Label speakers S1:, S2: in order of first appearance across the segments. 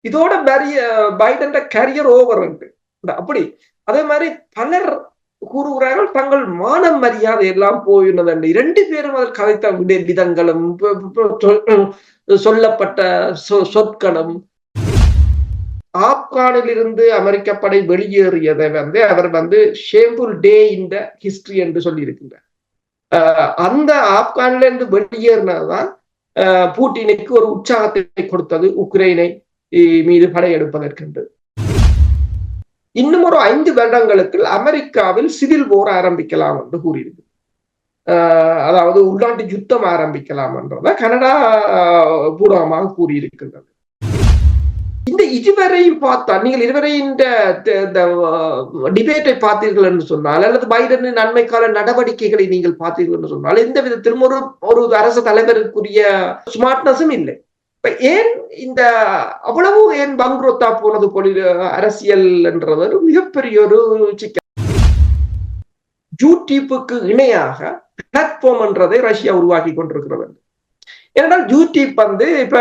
S1: இதோட Biden carrier over அப்படி. அதே மாதிரி பலர் கூறுகிறார்கள் தங்கள் மானம் மரியாதை எல்லாம் போயினது. இரண்டு பேரும் அதில் கதைத்த விதங்களும் சொல்லப்பட்ட சொற்களும் ஆப்கானில் இருந்து அமெரிக்க படை வெளியேறியதை அவர் ஷேம்புல் டே இன் த ஹிஸ்டரி என்று சொல்லி இருக்கின்றார். அந்த ஆப்கானில இருந்து வெளியேறினதுதான் பூட்டினுக்கு ஒரு உற்சாகத்தை கொடுத்தது உக்ரைனை மீது படையெடுப்பதற்கென்று. இன்னும் ஒரு 5 வருடங்களுக்கு அமெரிக்காவில் சிவில் போர் ஆரம்பிக்கலாம் என்று கூறியிருக்கு. அதாவது உள்நாட்டு யுத்தம் ஆரம்பிக்கலாம் என்றதை கனடா பூர்வமாக கூறியிருக்கின்றது. இந்த இதுவரையும் பார்த்தால் நீங்கள் இதுவரையும் இந்த டிபேட்டை பார்த்தீர்கள் என்று சொன்னால் அல்லது பைடனின் நன்மைக்கால நடவடிக்கைகளை நீங்கள் பார்த்தீர்கள் என்று சொன்னால் எந்த விதத்திலும் ஒரு அரசு தலைவருக்குரிய ஸ்மார்ட்னஸும் இல்லை. ஏன் இந்த அவ்வளவு ஏன் பங்குரோத்தா போனது அரசியல் என்றது மிகப்பெரிய ஒரு சிக்கல். யூடியூப்புக்கு இணையாக பிளாட்ஃபார்ம் என்றதை ரஷ்யா உருவாக்கி கொண்டிருக்கிறது. ஏனென்றால் யூடியூப் இப்ப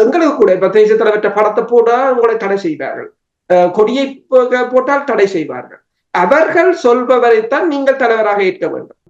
S1: எங்களுக்கு கூட இப்ப தேசிய தலைவற்ற படத்தை போட்டா உங்களை தடை செய்வார்கள், கொடியை போட்டால் தடை செய்வார்கள். அவர்கள் சொல்பவரைத்தான் நீங்கள் தலைவராக ஏற்க வேண்டும்.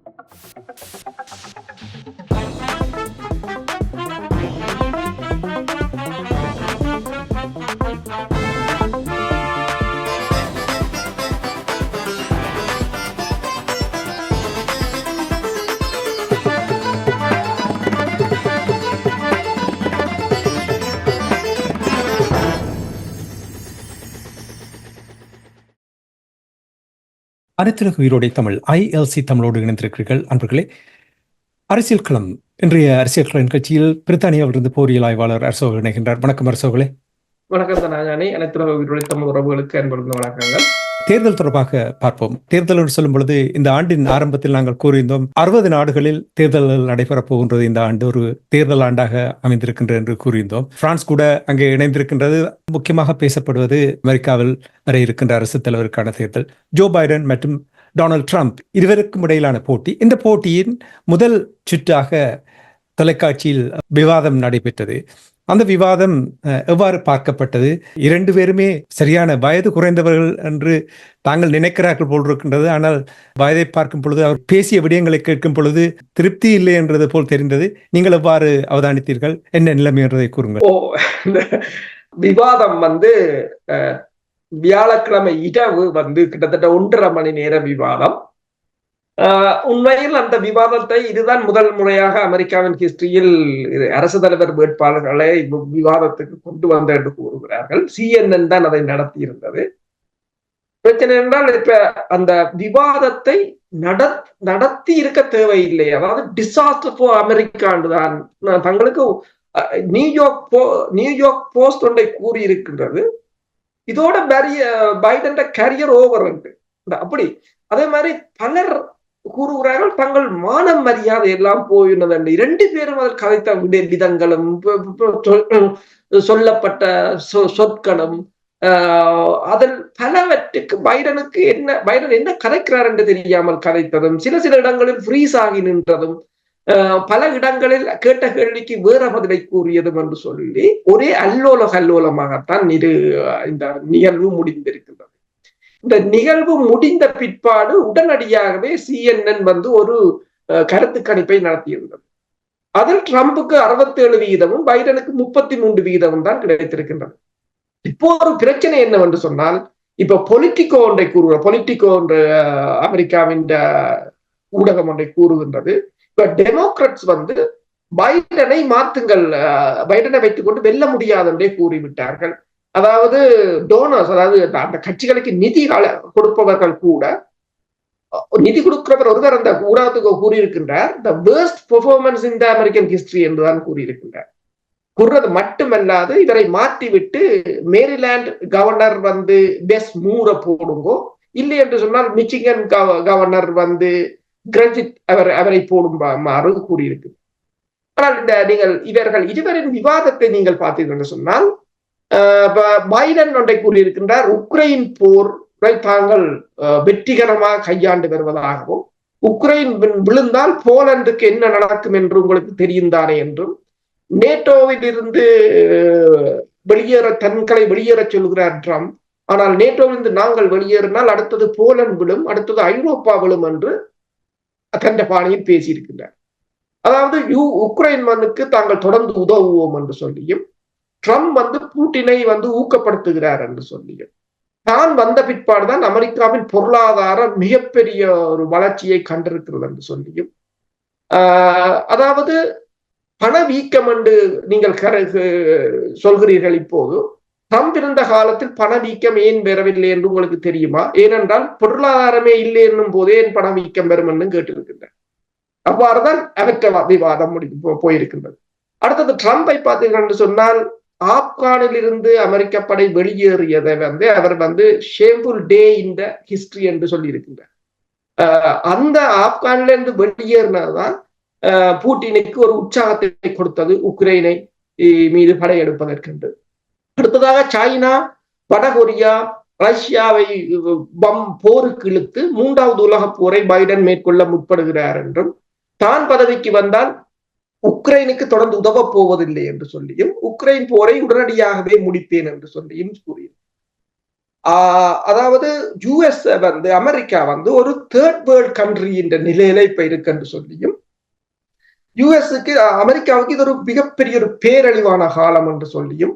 S2: அனைத்துலக உயிரோடை தமிழ் ILC தமிழோடு இணைந்திருக்கிறீர்கள் அன்பர்களே. அரசியல் களம் இன்றைய அரசியல் கள நிகழ்ச்சியில் பிரித்தானியாவிலிருந்து போரியல் ஆய்வாளர் அரசோகள் இணைகின்றார். வணக்கம் அரசோகளே.
S1: வணக்கம் தனாஜானி. அனைத்துலக உயிரோடை தமிழ் உறவுகளுக்கு அன்பிருந்த வணக்கங்கள்.
S2: தேர்தல் தொடர்பாக பார்ப்போம். தேர்தல் என்று சொல்லும் பொழுது இந்த ஆண்டின் ஆரம்பத்தில் நாங்கள் கூறியிருந்தோம் 60 நாடுகளில் தேர்தல்கள் நடைபெறப் போகின்றது. இந்த ஆண்டு ஒரு தேர்தல் ஆண்டாக அமைந்திருக்கின்றது என்று கூறியிருந்தோம். பிரான்ஸ் கூட அங்கே இணைந்திருக்கின்றது. முக்கியமாக பேசப்படுவது அமெரிக்காவில் வரை இருக்கின்ற அரசு தலைவருக்கான தேர்தல். ஜோ பைடன் மற்றும் டொனால்ட் ட்ரம்ப் இருவருக்கும் இடையிலான போட்டி. இந்த போட்டியின் முதல் சுற்றாக தொலைக்காட்சியில் விவாதம் நடைபெற்றது. அந்த விவாதம் எவ்வாறு பார்க்கப்பட்டது? 2 பேருமே சரியான வயது குறைந்தவர்கள் என்று தாங்கள் நினைக்கிறார்கள் போல் இருக்கின்றது. ஆனால் வயதை பார்க்கும் பொழுது அவர் பேசிய விடயங்களை கேட்கும் பொழுது திருப்தி இல்லை என்றது போல் தெரிந்தது. நீங்கள் எவ்வாறு அவதானித்தீர்கள்? என்ன நிலைமை என்றதை கூறுங்கள்.
S1: விவாதம் வியாழக்கிழமை இரவு கிட்டத்தட்ட 1.5 மணி நேர விவாதம். உண்மையில் அந்த விவாதத்தை இதுதான் முதல் முறையாக அமெரிக்காவின் ஹிஸ்டரியில் அரசு தலைவர் வேட்பாளர்களை விவாதத்துக்கு கொண்டு வந்த என்று கூறுகிறார்கள். CNN தான் அதை நடத்தி இருந்தது. பிரச்சனை என்றால் இப்ப அந்த விவாதத்தை நடத்தி இருக்க தேவையில்லை. அதாவது டிசாஸ்டர் ஃபார் அமெரிக்கான்னு தான் தங்களுக்கு நியூயார்க் போஸ்ட் ஒன்றை கூறியிருக்கின்றது. இதோட பைடன் கேரியர் ஓவர் அப்படி. அதே மாதிரி பலர் கூறுகிறார்கள் தங்கள் மானம் மரியாதை எல்லாம் போயினது. இரண்டு பேரும் அதில் கதைத்த விதங்களும் சொல்லப்பட்ட சொற்களும் அதில் பலவற்றுக்கு பைடன் என்ன கதைக்கிறார் என்று தெரியாமல் கதைத்ததும், சில இடங்களில் ஃப்ரீஸ் ஆகி நின்றதும், பல இடங்களில் கேட்ட கேள்விக்கு வேற பதிலை கூறியதும் என்று சொல்லி ஒரே அல்லோலமாகத்தான் இந்த நிகழ்வு முடிந்திருக்கின்றது. இந்த நிகழ்வு முடிந்த பிற்பாடு உடனடியாகவே CNN ஒரு கருத்து கணிப்பை நடத்தியிருந்தது. அதில் ட்ரம்புக்கு 67% பைடனுக்கு 33% தான் கிடைத்திருக்கின்றது. இப்போ ஒரு பிரச்சனை என்னவென்று சொன்னால், இப்ப பொலிட்டிகோ என்ற அமெரிக்காவின் ஊடகம் ஒன்றை கூறுகின்றது. இப்ப டெமோக்ராட்ஸ் பைடனை மாற்றுங்கள், பைடனை வைத்துக் கொண்டு வெல்ல முடியாது என்றே கூறிவிட்டார்கள். அதாவது டோனர்ஸ், அதாவது அந்த கட்சிகளுக்கு நிதி கொடுப்பவர்கள் கூட, நிதி கொடுக்கிறவர் ஒருவர் அந்த ஊடகத்துக்கு கூறியிருக்கின்றார், the worst performance in the American history என்றுதான் கூறியிருக்கின்றார். கூறுறது மட்டுமல்லாது இவரை மாற்றிவிட்டு மேரிலாண்ட் கவர்னர் பெஸ் மூரை போடுங்கோ, இல்லை என்று சொன்னால் மிச்சிகன் கவர்னர் கிரஞ்சித் அவரை போடுமாறு கூறியிருக்கு. ஆனால் நீங்கள் இவர்கள் இருவரின் விவாதத்தை நீங்கள் பார்த்தீர்கள் என்று சொன்னால், பைடன் ஒன்றை கூறியிருக்கின்றார், உக்ரைன் போரை தாங்கள் வெற்றிகரமாக கையாண்டு வருவதாகவும், உக்ரைன் விழுந்தால் போலந்துக்கு என்ன நடக்கும் என்று உங்களுக்கு தெரியும் தானே என்றும், நேட்டோவில் இருந்து தங்களை வெளியேற சொல்கிறார் ட்ரம்ப். ஆனால் நேட்டோவிலிருந்து நாங்கள் வெளியேறினால் அடுத்தது போலந்து விழும், அடுத்தது ஐரோப்பா விழும் என்று தந்த பாணியில் பேசியிருக்கின்றார். அதாவது உக்ரைன் மண்ணுக்கு தாங்கள் தொடர்ந்து உதவுவோம் என்று சொல்லியும், ட்ரம்ப் பூட்டினை ஊக்கப்படுத்துகிறார் என்று சொல்லியும், தான் வந்த பிற்பாடுதான் அமெரிக்காவின் பொருளாதாரம் மிகப்பெரிய ஒரு வளர்ச்சியை கண்டிருக்கிறது என்று சொல்லியும், அதாவது பணவீக்கம் என்று நீங்கள் சொல்கிறீர்கள். இப்போது ட்ரம்ப் இருந்த காலத்தில் பணவீக்கம் ஏன் பெறவில்லை என்று உங்களுக்கு தெரியுமா? ஏனென்றால் பொருளாதாரமே இல்லை என்னும் போதே ஏன் பணவீக்கம் பெறும் என்று கேட்டிருக்கின்றனர். அவ்வாறுதான் அவற்ற விவாதம் போயிருக்கின்றது. அடுத்தது ட்ரம்பை பார்த்தீர்கள் என்று சொன்னால், ஆப்கானில் இருந்து அமெரிக்க படை வெளியேறியதை அவர் ஷேம்புல் டே இன் த ஹிஸ்டரி என்று சொல்லி இருக்கின்றார். அந்த ஆப்கானில இருந்து வெளியேறினதுதான் பூட்டினுக்கு ஒரு உற்சாகத்தை கொடுத்தது உக்ரைனை மீது படையெடுப்பதற்கென்று. அடுத்ததாக சைனா, வடகொரியா, ரஷ்யாவை போருக்கு இழுத்து 3வது உலக போரை பைடன் மேற்கொள்ள முற்படுகிறார் என்றும், தான் பதவிக்கு வந்தால் உக்ரைனுக்கு தொடர்ந்து உதவப் போவதில்லை என்று சொல்லியும், உக்ரைன் போரை உடனடியாகவே முடிப்பேன் என்று சொல்லியும் கூறியது. அதாவது யுஎஸ் அமெரிக்கா ஒரு தேர்ட் வேர்ல்ட் கண்ட்ரி என்ற நிலையில இப்ப இருக்கு என்று சொல்லியும், யுஎஸ்க்கு அமெரிக்காவுக்கு இது ஒரு மிகப்பெரிய ஒரு பேரழிவான காலம் என்று சொல்லியும்,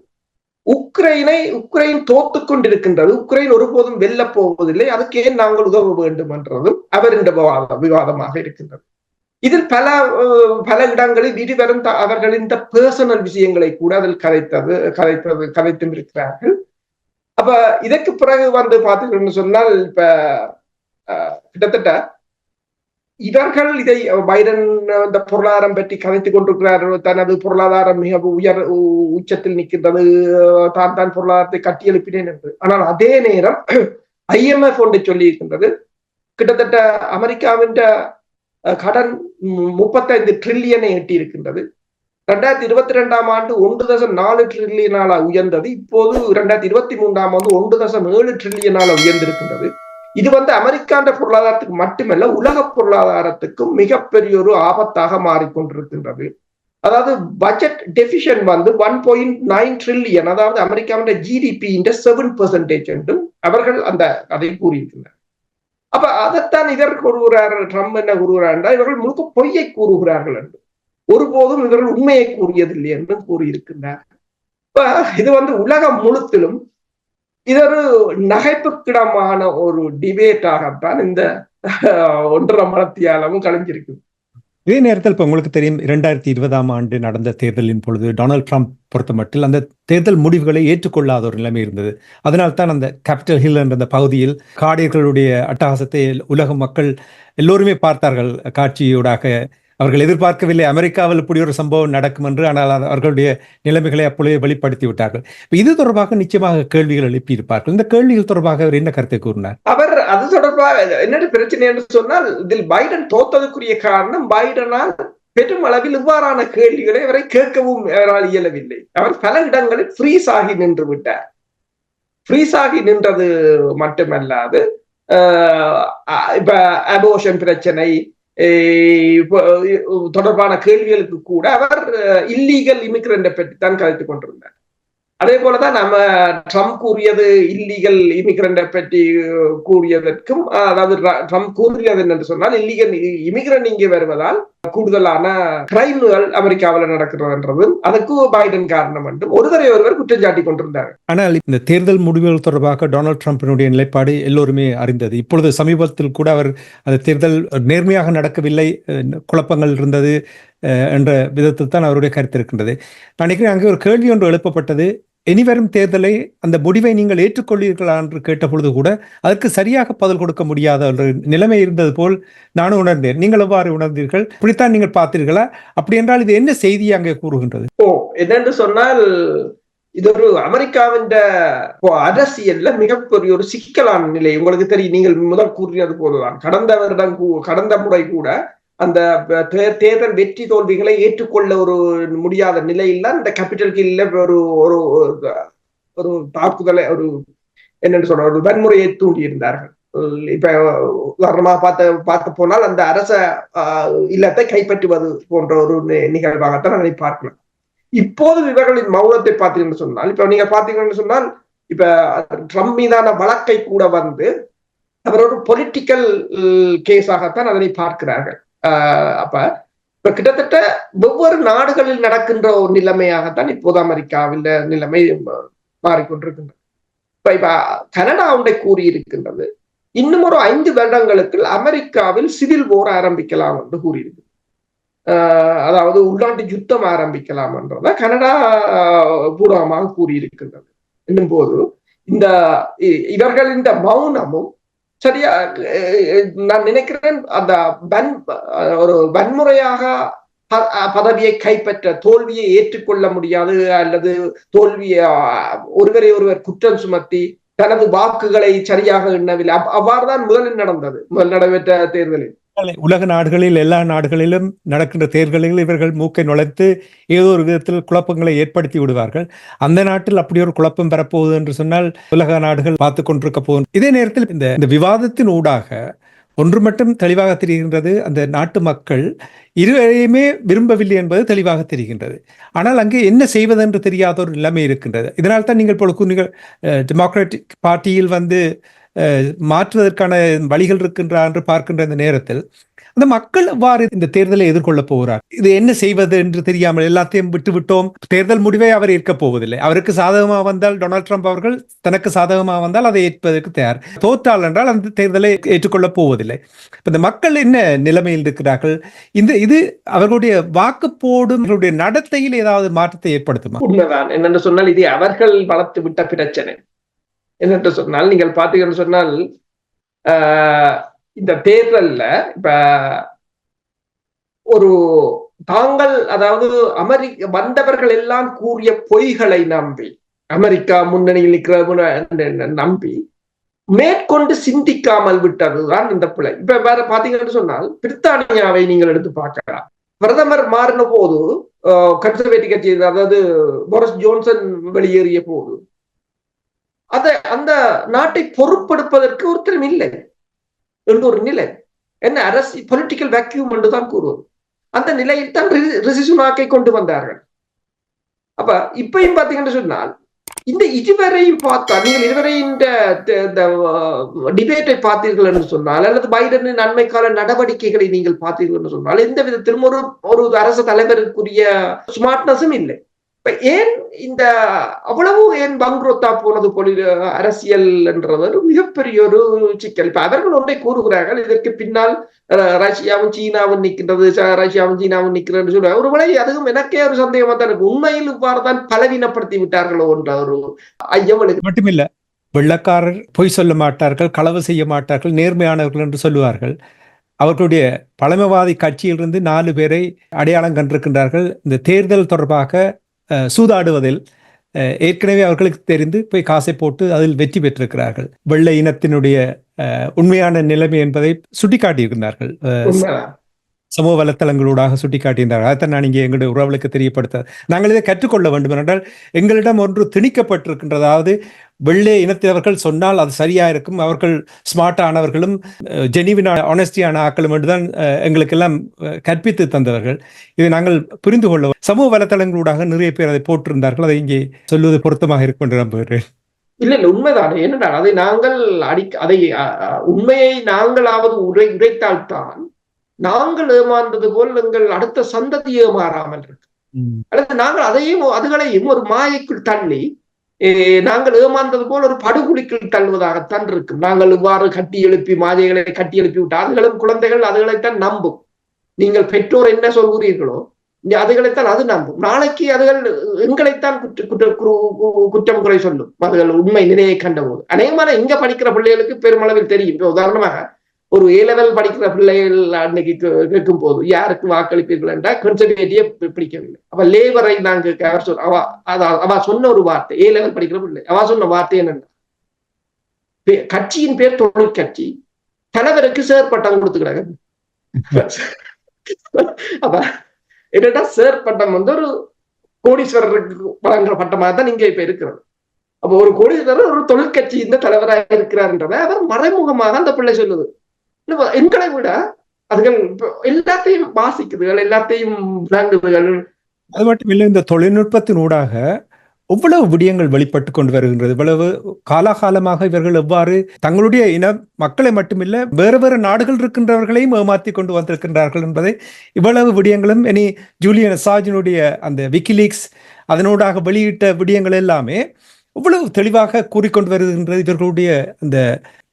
S1: உக்ரைன் தோத்து கொண்டிருக்கின்றது, உக்ரைன் ஒருபோதும் வெல்ல போவதில்லை, அதுக்கு ஏன் நாங்கள் உதவ வேண்டும் என்றதும் அவரின் விவாதமாக இருக்கின்றது. இதில் பல இடங்களில் இருவரும் அவர்களின் பர்சனல் விஷயங்களை கூட அதில் கதைத்தும் இருக்கிறார்கள். அப்ப இதற்கு பிறகு பார்த்தீங்கன்னு சொன்னால், இப்ப கிட்டத்தட்ட இவர்கள் இதை பைடன் இந்த பொருளாதாரம் பற்றி கதைத்துக் கொண்டிருக்கிறார்கள். தனது பொருளாதாரம் மிக உச்சத்தில் நிற்கின்றது, தான் பொருளாதாரத்தை கட்டி எழுப்பினேன் என்று. ஆனால் அதே நேரம் IMF ஒன்று சொல்லி இருக்கின்றது, கிட்டத்தட்ட அமெரிக்காவின் கடன் 35 ட்ரில்லியனை எட்டி இருக்கின்றது. 2022ஆம் ஆண்டு 1.4 ட்ரில்லியனால உயர்ந்தது. இப்போது 2023ஆம் ஆண்டு 1.7 ட்ரில்லியனால உயர்ந்திருக்கின்றது. இது அமெரிக்காண்ட பொருளாதாரத்துக்கு மட்டுமல்ல, உலக பொருளாதாரத்துக்கும் மிகப்பெரிய ஒரு ஆபத்தாக மாறிக்கொண்டிருக்கின்றது. அதாவது பட்ஜெட் டெபிஷன் 1.9 ட்ரில்லியன், அதாவது அமெரிக்காவின் GDP 7% என்றும் அவர்கள் அதை கூறியிருக்கின்றனர். அப்ப அதைத்தான் இவர் கூறுகிறார். ட்ரம்ப் என்ன கூறுகிறார் என்றால், இவர்கள் முழுக்க பொய்யை கூறுகிறார்கள் என்று, ஒருபோதும் இவர்கள் உண்மையை கூறியதில்லை என்றும் கூறியிருக்கின்றார். இப்ப இது உலகம் முழுத்திலும் இது ஒரு நகைப்புக்கிடமான ஒரு டிபேட்டாகத்தான் இந்த 1.5 மணித்தியாலமும் கலைஞ்சிருக்கு.
S2: இதே நேரத்தில் இப்ப உங்களுக்கு தெரியும், 2020ஆம் ஆண்டு நடந்த தேர்தலின் பொழுது டொனால்ட் ட்ரம்ப் பொறுத்தமட்டில் அந்த தேர்தல் முடிவுகளை ஏற்றுக்கொள்ளாத ஒரு நிலைமை இருந்தது. அதனால்தான் அந்த கேபிட்டல் ஹில் என்ற அந்த பகுதியில் காடியர்களுடைய அட்டகாசத்தை உலக மக்கள் எல்லோருமே பார்த்தார்கள். காட்சியூடாக அவர்கள் எதிர்பார்க்கவில்லை அமெரிக்காவில் இப்படி ஒரு சம்பவம் நடக்கும் என்று. ஆனால் அவர்களுடைய நிலைமைகளை அப்பொழுதே வெளிப்படுத்தி விட்டார்கள். இது தொடர்பாக நிச்சயமாக கேள்விகள் எழுப்பியிருப்பார்கள். இந்த கேள்விகள் தொடர்பாக அவர் என்ன கருத்தை கூறினார்?
S1: அவர் அது தொடர்பாக என்ன பிரச்சனை என்று சொன்னால், இதில் பைடன் தோத்ததுக்குரிய காரணம், பைடனால் பெரும் அளவில் இவ்வாறான கேள்விகளை அவரை கேட்கவும் அவரால் இயலவில்லை. அவர் பல இடங்களில் ஃப்ரீஸ் ஆகி நின்று விட்டார். ஃப்ரீஸ் ஆகி நின்றது மட்டுமல்லாது, இப்ப அபோர்ஷன் பிரச்சனை தொடர்பான கேள்விகளுக்கு கூட அவர் இல்லீகல் இமிகிரண்டை பற்றி தான் கதைத்துக் கொண்டிருந்தார். அதே போலதான் நம்ம ட்ரம்ப் கூறியது இல்லீகல் இமிகிரண்டை பற்றி கூறியதற்கும், அதாவது ட்ரம்ப் கூறியது என்று சொன்னால், இல்லீகல் இமிகிரண்ட் இங்கே வருவதால் கூடுதலான கிரைம்கள் அமெரிக்காவில் நடக்கிறது, அதுக்கு பைடன் காரணம் என்றும் ஒருவர் குற்றம் சாட்டி கொண்டிருந்தார்.
S2: ஆனால் இந்த தேர்தல் முடிவுகள் தொடர்பாக டொனால்ட் ட்ரம்பினுடைய நிலைப்பாடு எல்லோருமே அறிந்தது. இப்பொழுது சமீபத்தில் கூட அவர் அந்த தேர்தல் நேர்மையாக நடக்கவில்லை, குழப்பங்கள் இருந்தது என்ற விதத்தில் தான் அவருடைய கருத்து இருக்கின்றது. நான் நினைக்கிறேன் அங்கே ஒரு கேள்வி ஒன்று எழுப்பப்பட்டது, இனிவரும் தேர்தலை அந்த முடிவை நீங்கள் ஏற்றுக்கொள்ளீர்களா என்று கேட்ட பொழுது கூட அதற்கு சரியாக பதில் கொடுக்க முடியாத ஒரு நிலைமை இருந்தது போல் நானும் உணர்ந்தேன். நீங்கள் எவ்வாறு உணர்ந்தீர்கள்? இப்படித்தான் நீங்கள் பார்த்தீர்களா? அப்படி என்றால் இது என்ன செய்தி அங்கே கூறுகின்றது?
S1: என்னென்று சொன்னால், இது ஒரு அமெரிக்காவின் அரசியல்ல மிகப்பெரிய ஒரு சிக்கலான நிலை. உங்களுக்கு தெரியும், நீங்கள் முதல் கூறியது போதுதான், கடந்த முறை கூட அந்த தேர்தல் வெற்றி தோல்விகளை ஏற்றுக்கொள்ள ஒரு முடியாத நிலையில் இந்த கேபிட்டல் ஹில்ல ஒரு தாக்குதலை, ஒரு என்னன்னு சொல்ற ஒரு வன்முறையை தூண்டி இருந்தார்கள். இப்ப உதாரணமா பார்க்க போனால் அந்த அரச இல்லத்தை கைப்பற்றுவது போன்ற ஒரு நிகழ்வாகத்தான் அதை பார்க்கலாம். இப்போது இவர்களின் மௌனத்தை பார்த்தீங்கன்னு சொன்னால், இப்ப நீங்க பாத்தீங்கன்னு சொன்னால், இப்ப ட்ரம்ப் மீதான வழக்கை கூட வந்து அவர் ஒரு பொலிட்டிக்கல் கேஸாகத்தான் அதனை பார்க்கிறார்கள். அப்ப இப்ப கிட்டத்தட்ட ஒவ்வொரு நாடுகளில் நடக்கின்ற ஒரு நிலைமையாகத்தான் இப்போது அமெரிக்காவில் நிலைமை மாறிக்கொண்டிருக்கின்றது. இப்ப கனடா ஒன்றை கூறியிருக்கின்றது, இன்னும் ஒரு 5 வருடங்களுக்கு அமெரிக்காவில் சிவில் போர் ஆரம்பிக்கலாம் என்று கூறியிருக்கு. அதாவது உள்நாட்டு யுத்தம் ஆரம்பிக்கலாம் என்றத கனடா பூர்வமாக கூறியிருக்கின்றது. என்னும் போது இந்த இவர்கள் இந்த மௌனமும் சரியா, நான் நினைக்கிறேன் அந்த ஒரு வன்முறையாக பதவியை கைப்பற்ற தோல்வியை ஏற்றுக்கொள்ள முடியாது, அல்லது தோல்வியை ஒருவரை ஒருவர் குற்றம் சுமத்தி தனது வாக்குகளை சரியாக எண்ணவில்லை. அவ்வாறுதான் முதல் நடைபெற்ற தேர்தலில்
S2: உலக நாடுகளில் எல்லா நாடுகளிலும் நடக்கின்ற தேர்தல்களில் இவர்கள் மூக்கை நுழைத்து ஏதோ ஒரு விதத்தில் குழப்பங்களை ஏற்படுத்தி விடுவார்கள். அந்த நாட்டில் அப்படி ஒரு குழப்பம் பெறப்போகுது என்று சொன்னால் உலக நாடுகள் பார்த்து கொண்டிருக்க போகும். இதே நேரத்தில் இந்த விவாதத்தின் ஊடாக ஒன்று மட்டும் தெளிவாக தெரிகின்றது, அந்த நாட்டு மக்கள் இருவரையுமே விரும்பவில்லை என்பது தெளிவாக தெரிகின்றது. ஆனால் அங்கே என்ன செய்வது என்று தெரியாத ஒரு நிலைமை இருக்கின்றது. இதனால் தான் நீங்கள் டெமோக்ராட்டிக் பார்ட்டியில் வந்து மாற்றுவதற்கான வழிகள் இருக்கின்றா என்று பார்க்கின்ற இந்த நேரத்தில் அந்த மக்கள் எவ்வாறு இந்த தேர்தலை எதிர்கொள்ள போகிறார், இது என்ன செய்வது என்று தெரியாமல் எல்லாத்தையும் விட்டுவிட்டோம். தேர்தல் முடிவை அவர் ஏற்கப் போவதில்லை. அவருக்கு சாதகமாக வந்தால் டொனால்ட் ட்ரம்ப் அவர்கள் தனக்கு சாதகமாக வந்தால் அதை ஏற்பதற்கு தயார், தோற்றால் என்றால் அந்த தேர்தலை ஏற்றுக்கொள்ளப் போவதில்லை. இந்த மக்கள் என்ன நிலைமையில் இருக்கிறார்கள், இது அவர்களுடைய வாக்கு போடும் நடத்தையில் ஏதாவது மாற்றத்தை ஏற்படுத்துமா?
S1: உண்மைதான். என்னென்று சொன்னால் இது அவர்கள் வளர்த்து விட்ட பிரச்சனை. என்னென்று சொன்னால் நீங்கள் பார்த்தீங்கன்னு சொன்னால் இந்த தேர்தல்ல இப்ப ஒரு தாங்கள், அதாவது அமெரிக்க வந்தவர்கள் எல்லாம் கூறிய பொய்களை நம்பி, அமெரிக்கா முன்னணியில் நிற்கிற நம்பி மேற்கொண்டு சிந்திக்காமல் விட்டதுதான் இந்த பிழை. இப்ப வேற பாத்தீங்கன்னு சொன்னால் பிரித்தானியாவை நீங்கள் எடுத்து பார்க்கலாம். பிரதமர் மாறின போது கன்சர்வேட்டிவ் கட்சி, அதாவது போரிஸ் ஜோன்சன் வெளியேறிய போது அந்த நாட்டை பொறுப்பெடுப்பதற்கு ஒருத்தரும் இல்லை என்று ஒரு நிலை. என்ன அரசு பொலிட்டிக்கல் வேக்யூம் என்று தான் கூறுவது. அந்த நிலையில் தான் ரிஷி சுனாக்கை கொண்டு வந்தார்கள். அப்ப இப்பயும் பாத்தீங்கன்னு சொன்னால் இந்த இதுவரையும் பார்த்தா, நீங்கள் இதுவரை இந்த டிபேட்டை பார்த்தீர்கள் என்று சொன்னால், அல்லது பைடனின் நன்மைக்கால நடவடிக்கைகளை நீங்கள் பார்த்தீர்கள் என்று சொன்னால், எந்த விதத்திலும் ஒரு அரசு தலைவருக்குரிய ஸ்மார்ட்னஸும் இல்லை. இப்ப ஏன் இந்த அவ்வளவு ஏன் பங்குரோத்தா போனது அரசியல் என்றது மிகப்பெரிய ஒரு சிக்கல். இப்ப அவர்கள் ஒன்றை கூறுகிறார்கள், இதற்கு பின்னால் ரஷ்யாவும் சீனாவும் நிற்கின்றது, ரஷ்யாவும் சீனாவும் நிற்கிறது சொல்ற ஒருவேளை அதுவும் எனக்கே ஒரு சந்தேகமா தான் இருக்கு. உண்மையில் இவ்வாறுதான் பலவீனப்படுத்தி விட்டார்களோ என்ற ஒரு ஐயம்
S2: மட்டுமில்ல. வெள்ளக்காரர் பொய் சொல்ல மாட்டார்கள், களவு செய்ய மாட்டார்கள், நேர்மையானவர்கள் என்று சொல்லுவார்கள். அவர்களுடைய பழமைவாதி கட்சியிலிருந்து 4 பேரை அடையாளம் கண்டிருக்கின்றார்கள். இந்த தேர்தல் தொடர்பாக சூதாடுவதில் ஏற்கனவே அவர்களுக்கு தெரிந்து போய் காசை போட்டு அதில் வெற்றி பெற்றிருக்கிறார்கள். வெள்ளை இனத்தினுடைய உண்மையான நிலைமை என்பதை சுட்டிக்காட்டியிருக்கிறார்கள், சமூக வலைத்தளங்களூடாக சுட்டிக்காட்டியிருந்தார்கள். அதைத்தான் நான் இங்கே எங்களுடைய உறவுகளுக்கு தெரியப்படுத்த நாங்கள் இதை கற்றுக்கொள்ள வேண்டும் என்றால் எங்களிடம் ஒன்று திணிக்கப்பட்டிருக்கின்றது. அதாவது வெள்ளை இனத்தவர்கள் சொன்னால் அது சரியா இருக்கும், அவர்கள் ஸ்மார்ட்டானவர்களும் ஜெனிவின் ஆனஸ்டியான ஆக்களும் என்றுதான் எங்களுக்கு எல்லாம் கற்பித்து தந்தவர்கள். இதை நாங்கள் புரிந்து கொள்ள சமூக வலைத்தளங்களூடாக நிறைய பேர் அதை போட்டிருந்தார்கள். அதை இங்கே சொல்வது பொருத்தமாக இருக்கும் என்று நம்புகிறேன்.
S1: இல்ல உண்மைதான். என்னடா அதை நாங்கள் அதை உண்மையை நாங்களாவது உரைத்தால்தான் நாங்கள் ஏமாந்தது போல் எங்கள் அடுத்த சந்ததி ஏமாறாமல் இருக்கு. அல்லது நாங்கள் அதுகளையும் ஒரு மாயைக்குள் தள்ளி நாங்கள் ஏமாந்தது போல் ஒரு படுகொலிக்குள் தள்ளுவதாகத்தான் இருக்கும். நாங்கள் இவ்வாறு கட்டி எழுப்பி மாயைகளை கட்டி எழுப்பி விட்டு அதுகளும் குழந்தைகள் அதுகளைத்தான் நம்பும். நீங்கள் பெற்றோர் என்ன சொல்கிறீர்களோ அதுகளைத்தான் அது நம்பும். நாளைக்கு அதுகள் எங்களைத்தான் குற்றம் குறை சொல்லும். அதுகள் உண்மை நிலையை கண்டபோது அநேகமான இங்க படிக்கிற பிள்ளைகளுக்கு பெருமளவில் தெரியும். உதாரணமாக ஒரு A-level படிக்கிற பிள்ளைகள் அன்னைக்கு கேட்கும் போது யாருக்கு வாக்களிப்பீர்கள் என்றால் கன்சர்வேட்டிவ் பிடிக்கவில்லை. அவ லேபரை நாங்க அவ சொன்ன ஒரு வார்த்தை, A-level படிக்கிற பிள்ளை அவ சொன்ன வார்த்தை என்னன்னா, கட்சியின் பேர் தொழிற்கட்சி, தலைவருக்கு சேர் பட்டம் கொடுத்துக்கிறாங்க. அப்ப என்னடா சேர் பட்டம் வந்து ஒரு கோடீஸ்வரருக்கு வழங்குற பட்டமாக தான் இங்க இப்ப இருக்கிறது. அப்ப ஒரு கோடீஸ்வரர் ஒரு தொழிற்கட்சி இந்த தலைவராக இருக்கிறார்ன்றத அவர் மறைமுகமாக அந்த பிள்ளை சொல்லுது. எங்களை விட அதுகள் எல்லாத்தையும் வாசிக்குதுகள், எல்லாத்தையும் விளங்குதுகள்,
S2: அது மட்டுமில்லை, இந்த தொழில்நுட்பத்தினூடாக எவ்வளவு விடயங்கள் வெளிப்பட்டு கொண்டு வருகின்றது. இவ்வளவு காலாகாலமாக இவர்கள் எவ்வாறு தங்களுடைய மக்களை மட்டுமில்ல வேறு வேறு நாடுகள் இருக்கின்றவர்களையும் ஏமாற்றி கொண்டு வந்திருக்கின்றார்கள் என்பதை இவ்வளவு விடயங்களும் இனி ஜூலியன் அசாஞ்சினுடைய அந்த விக்கிலீக்ஸ் அதனூடாக வெளியிட்ட விடயங்கள் எல்லாமே இவ்வளவு தெளிவாக கூறிக்கொண்டு வருகின்றது. இவர்களுடைய அந்த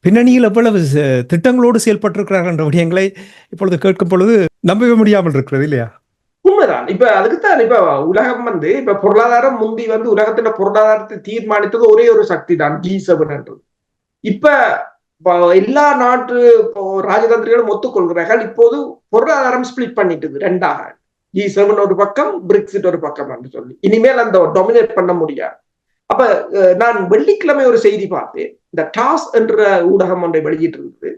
S2: பின்னணியில் எவ்வளவு திட்டங்களோடு செயல்பட்டிருக்கிறார்கள் என்ற விடயங்களை இப்பொழுது கேட்கும் பொழுது நம்பவே முடியாமல் இருக்கிறது இல்லையா?
S1: உண்மைதான். இப்ப அதுக்குத்தான் இப்ப உலகம் இப்ப பொருளாதாரம் முந்தி உலகத்தின் பொருளாதாரத்தை தீர்மானித்தது ஒரே ஒரு சக்தி தான், G7 என்றது. இப்ப எல்லா நாட்டு ராஜதந்திரிகளும் ஒத்துக்கொள்கிறார்கள். இப்போது பொருளாதாரம் ஸ்பிளிட் பண்ணிட்டு ரெண்டாக, G7 ஒரு பக்கம், பிரிக்ஸிட் ஒரு பக்கம் என்று சொல்லி இனிமேல் அந்த டொமினேட் பண்ண முடியாது. அப்ப நான் வெள்ளிக்கிழமை ஒரு செய்தி பார்த்தேன். இந்த டாஸ் என்ற ஊடகம் ஒன்றை வெளியிட்டு இருந்தது.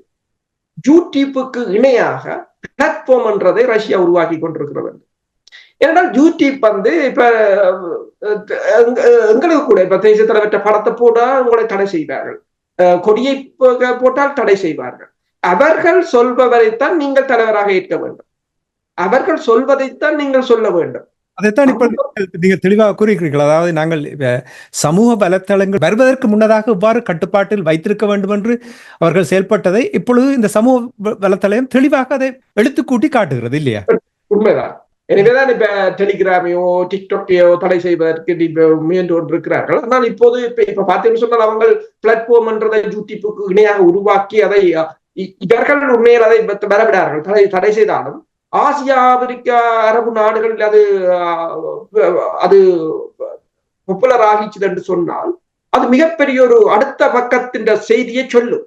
S1: யூடியூப்புக்கு இணையாக பிளாட்ஃபார்ம் என்றதை ரஷ்யா உருவாக்கி கொண்டிருக்கிறது. ஏனென்றால் யூடியூப் இப்ப எங்களுக்கு கூட இப்ப தேசிய தலைவற்ற படத்தை போட்டா உங்களை தடை செய்வார்கள், கொடியை போட்டால் தடை செய்வார்கள். அவர்கள் சொல்பவரைத்தான் நீங்கள் தலைவராக ஏற்க வேண்டும், அவர்கள் சொல்வதைத்தான் நீங்கள் சொல்ல வேண்டும்.
S2: அதைத்தான் இப்ப நீங்கள் தெளிவாக கூறுகிறீர்கள். அதாவது நாங்கள் சமூக வலைத்தளங்கள் வருவதற்கு முன்னதாக இவ்வாறு கட்டுப்பாட்டில் வைத்திருக்க வேண்டும் என்று அவர்கள் செயல்பட்டதை இப்பொழுது இந்த சமூக வலைத்தளம் தெளிவாக அதை எடுத்துக்கூட்டி காட்டுகிறது இல்லையா?
S1: உண்மைதான். எனவேதான் இப்ப டெலிகிராமையோ டிக்டாக்கையோ தடை செய்வதற்கு முயன்று கொண்டிருக்கிறார்கள். ஆனால் இப்போது இப்ப பார்த்தீங்கன்னு சொன்னால் அவங்க பிளாட்ஃபார்ம் என்றதை யூடியூப்புக்கு இணையாக உருவாக்கி அதை இவர்கள் உண்மையில் அதை வரவிடார்கள். தடை செய்தாலும் ஆசியா, ஆப்பிரிக்கா, அரபு நாடுகளில் அது பாப்புலர் ஆகிச்சது என்று சொன்னால் அது மிகப்பெரிய ஒரு அடுத்த பக்கத்தின் செய்தியை சொல்லும்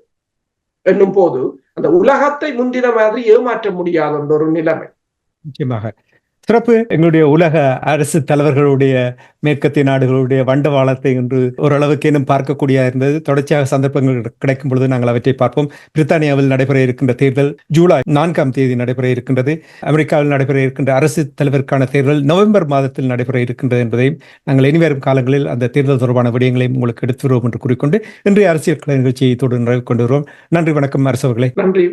S1: என்னும் போது அந்த உலகத்தை முந்தின மாதிரி ஏமாற்ற முடியாத ஒரு நிலைமை.
S2: நிச்சயமாக சிறப்பு. எங்களுடைய உலக அரசு தலைவர்களுடைய மேற்கத்திய நாடுகளுடைய வண்டவாளத்தை என்று ஓரளவுக்கு இன்னும் பார்க்கக்கூடிய இருந்தது. தொடர்ச்சியாக சந்தர்ப்பங்கள் கிடைக்கும் பொழுது நாங்கள் அவற்றை பார்ப்போம். பிரித்தானியாவில் நடைபெற இருக்கின்ற தேர்தல் ஜூலை 4 நடைபெற இருக்கின்றது. அமெரிக்காவில் நடைபெற இருக்கின்ற அரசு தலைவருக்கான தேர்தல் நவம்பர் மாதத்தில் நடைபெற இருக்கின்றது என்பதையும் நாங்கள் இனிவரும் காலங்களில் அந்த தேர்தல் தொடர்பான விடயங்களையும் உங்களுக்கு எடுத்து வருவோம் என்று கூறிக்கொண்டு இன்றைய அரசியல் கலை நிகழ்ச்சியை தொடர்ந்து நிறைவு கொண்டு வருவோம். நன்றி, வணக்கம் அரசவர்களே.
S1: நன்றி.